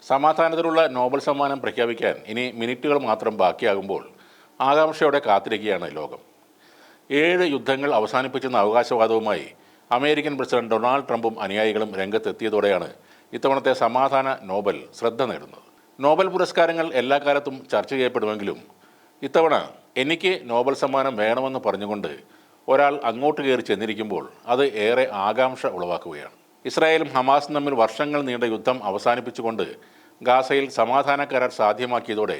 സമാധാനത്തിനുള്ള Nobel സമ്മാനം പ്രഖ്യാപിക്കാൻ ഇനി മിനിറ്റുകൾ മാത്രം ബാക്കിയാകുമ്പോൾ ആകാംക്ഷയോടെ കാത്തിരിക്കുകയാണ് ലോകം. 7 യുദ്ധങ്ങൾ അവസാനിപ്പിച്ചെന്ന അവകാശവാദവുമായി അമേരിക്കൻ പ്രസിഡന്റ് ഡൊണാൾഡ് ട്രംപും അനുയായികളും രംഗത്തെത്തിയതോടെയാണ് ഇത്തവണത്തെ സമാധാന നോബൽ ശ്രദ്ധ നേടുന്നത്. നോബൽ പുരസ്കാരങ്ങൾ എല്ലാ കാലത്തും ചർച്ച ചെയ്യപ്പെടുമെങ്കിലും ഇത്തവണ എനിക്ക് നോബൽ സമ്മാനം വേണമെന്ന് പറഞ്ഞുകൊണ്ട് ഒരാൾ അങ്ങോട്ട് കയറി ചെന്നിരിക്കുമ്പോൾ അത് ഏറെ ആകാംക്ഷ ഉളവാക്കുകയാണ്. ഇസ്രായേലും ഹമാസും തമ്മിൽ വർഷങ്ങൾ നീണ്ട യുദ്ധം അവസാനിപ്പിച്ചുകൊണ്ട് ഗാസയിൽ സമാധാന കരാർ സാധ്യമാക്കിയതോടെ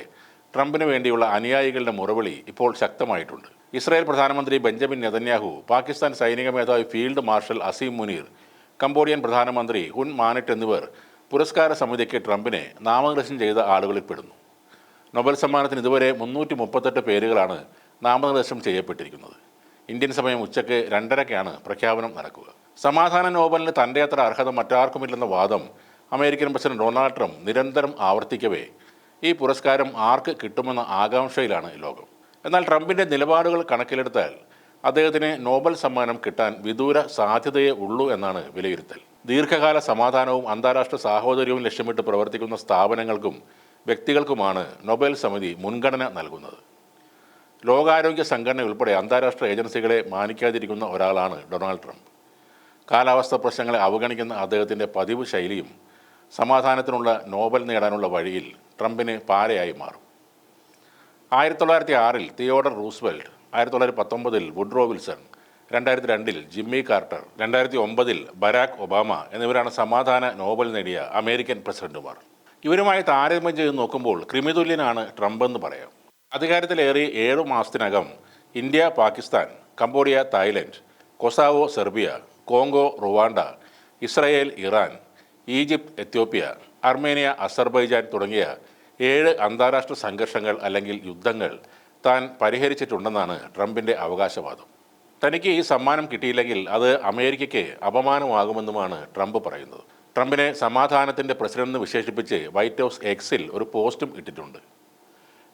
ട്രംപിന് വേണ്ടിയുള്ള അനുയായികളുടെ മുറവിളി ഇപ്പോൾ ശക്തമായിട്ടുണ്ട്. ഇസ്രായേൽ പ്രധാനമന്ത്രി ബെഞ്ചമിൻ നെതന്യാഹു, പാകിസ്ഥാൻ സൈനിക മേധാവി field marshal Asim Munir, Cambodian പ്രധാനമന്ത്രി ഹുൻ മാനറ്റ് എന്നിവർ പുരസ്കാര സമിതിക്ക് ട്രംപിനെ നാമനിർദ്ദേശം ചെയ്ത ആളുകളിൽ പെടുന്നു. നൊബേൽ സമ്മാനത്തിന് ഇതുവരെ 338 പേരുകളാണ് നാമനിർദ്ദേശം ചെയ്യപ്പെട്ടിരിക്കുന്നത്. ഇന്ത്യൻ സമയം ഉച്ചയ്ക്ക് 2:30-ക്കാണ് പ്രഖ്യാപനം നടക്കുക. സമാധാന നോബലിന് തൻ്റെ അത്ര അർഹത മറ്റാർക്കുമില്ലെന്ന വാദം അമേരിക്കൻ പ്രസിഡന്റ് ഡൊണാൾഡ് ട്രംപ് നിരന്തരം ആവർത്തിക്കവേ ഈ പുരസ്കാരം ആർക്ക് കിട്ടുമെന്ന ആകാംക്ഷയിലാണ് ലോകം. എന്നാൽ ട്രംപിൻ്റെ നിലപാടുകൾ കണക്കിലെടുത്താൽ അദ്ദേഹത്തിന് നോബൽ സമ്മാനം കിട്ടാൻ വിദൂര സാധ്യതയേ ഉള്ളൂ എന്നാണ് വിലയിരുത്തൽ. ദീർഘകാല സമാധാനവും അന്താരാഷ്ട്ര സാഹോദര്യവും ലക്ഷ്യമിട്ട് പ്രവർത്തിക്കുന്ന സ്ഥാപനങ്ങൾക്കും വ്യക്തികൾക്കുമാണ് നൊബേൽ സമിതി മുൻഗണന നൽകുന്നത്. ലോകാരോഗ്യ സംഘടന ഉൾപ്പെടെ അന്താരാഷ്ട്ര ഏജൻസികളെ മാനിക്കാതിരിക്കുന്ന ഒരാളാണ് ഡൊണാൾഡ് ട്രംപ്. കാലാവസ്ഥ പ്രശ്നങ്ങളെ അവഗണിക്കുന്ന അദ്ദേഹത്തിൻ്റെ പതിവ് ശൈലിയും സമാധാനത്തിനുള്ള നോബൽ നേടാനുള്ള വഴിയിൽ ട്രംപിന് പാരയായി മാറും. 1906-ൽ തിയോഡർ റൂസ്വെൽറ്റ്, 1919-ൽ വുഡ്രോ വിൽസൺ, 2002-ൽ ജിമ്മി കാർട്ടർ, 2009-ൽ ബരാക് ഒബാമ എന്നിവരാണ് സമാധാന നോബൽ നേടിയ അമേരിക്കൻ പ്രസിഡന്റുമാർ. ഇവരുമായി താരതമ്യം ചെയ്ത് നോക്കുമ്പോൾ ക്രിമിതുല്യനാണ് ട്രംപ് എന്ന് പറയാം. അധികാരത്തിലേറി 7 മാസത്തിനകം India, Pakistan, Cambodia, Thailand, Kosovo, Serbia, Congo, Rwanda, Israel, Iran, Egypt, Ethiopia, Armenia, Azerbaijan തുടങ്ങിയ 7 അന്താരാഷ്ട്ര സംഘർഷങ്ങൾ അല്ലെങ്കിൽ യുദ്ധങ്ങൾ താൻ പരിഹരിച്ചിട്ടുണ്ടെന്നാണ് ട്രംപിൻ്റെ അവകാശവാദം. തനിക്ക് ഈ സമ്മാനം കിട്ടിയില്ലെങ്കിൽ അത് അമേരിക്കയ്ക്ക് അപമാനമാകുമെന്നുമാണ് ട്രംപ് പറയുന്നത്. ട്രംപിനെ സമാധാനത്തിൻ്റെ പ്രസിഡന്റ് വിശേഷിപ്പിച്ച് വൈറ്റ് ഹൗസ് എക്സിൽ ഒരു പോസ്റ്റും ഇട്ടിട്ടുണ്ട്.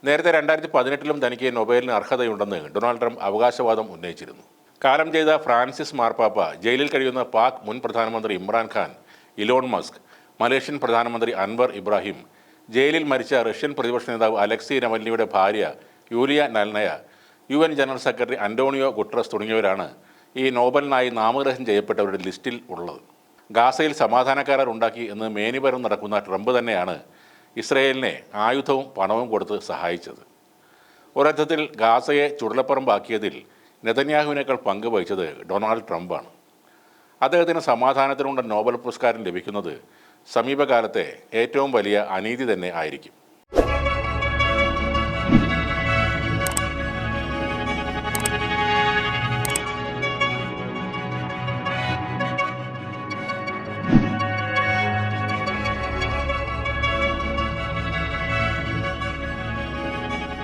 നേരത്തെ 2018-ലും തനിക്ക് നൊബേലിന് അർഹതയുണ്ടെന്ന് ഡൊണാൾഡ് ട്രംപ് അവകാശവാദം ഉന്നയിച്ചിരുന്നു. കാലം ചെയ്ത ഫ്രാൻസിസ് മാർപ്പാപ്പ, ജയിലിൽ കഴിയുന്ന പാക് മുൻ പ്രധാനമന്ത്രി ഇമ്രാൻഖാൻ, ഇലോൺ മസ്ക്, മലേഷ്യൻ പ്രധാനമന്ത്രി അൻവർ ഇബ്രാഹിം, ജയിലിൽ മരിച്ച റഷ്യൻ പ്രതിപക്ഷ നേതാവ് അലക്സി നവൽനിയുടെ ഭാര്യ Yulia Navalnaya, UN general secretary António Guterres തുടങ്ങിയവരാണ് ഈ നോബലിനായി നാമനിർദ്ദേശം ചെയ്യപ്പെട്ടവരുടെ ലിസ്റ്റിൽ ഉള്ളത്. ഗാസയിൽ സമാധാന കരാർ ഉണ്ടാക്കി എന്ന് മേനിപരം നടക്കുന്ന ട്രംപ് തന്നെയാണ് ഇസ്രയേലിനെ ആയുധവും പണവും കൊടുത്ത് സഹായിച്ചത്. ഒരർത്ഥത്തിൽ ഗാസയെ ചുടലപ്പറമ്പാക്കിയതിൽ നെതന്യാഹുവിനേക്കാൾ പങ്ക് വഹിച്ചത് ഡൊണാൾഡ് ട്രംപാണ്. അദ്ദേഹത്തിന് സമാധാനത്തിനുള്ള നോബൽ പുരസ്കാരം ലഭിക്കുന്നത് സമീപകാലത്തെ ഏറ്റവും വലിയ അനീതി തന്നെ ആയിരിക്കും.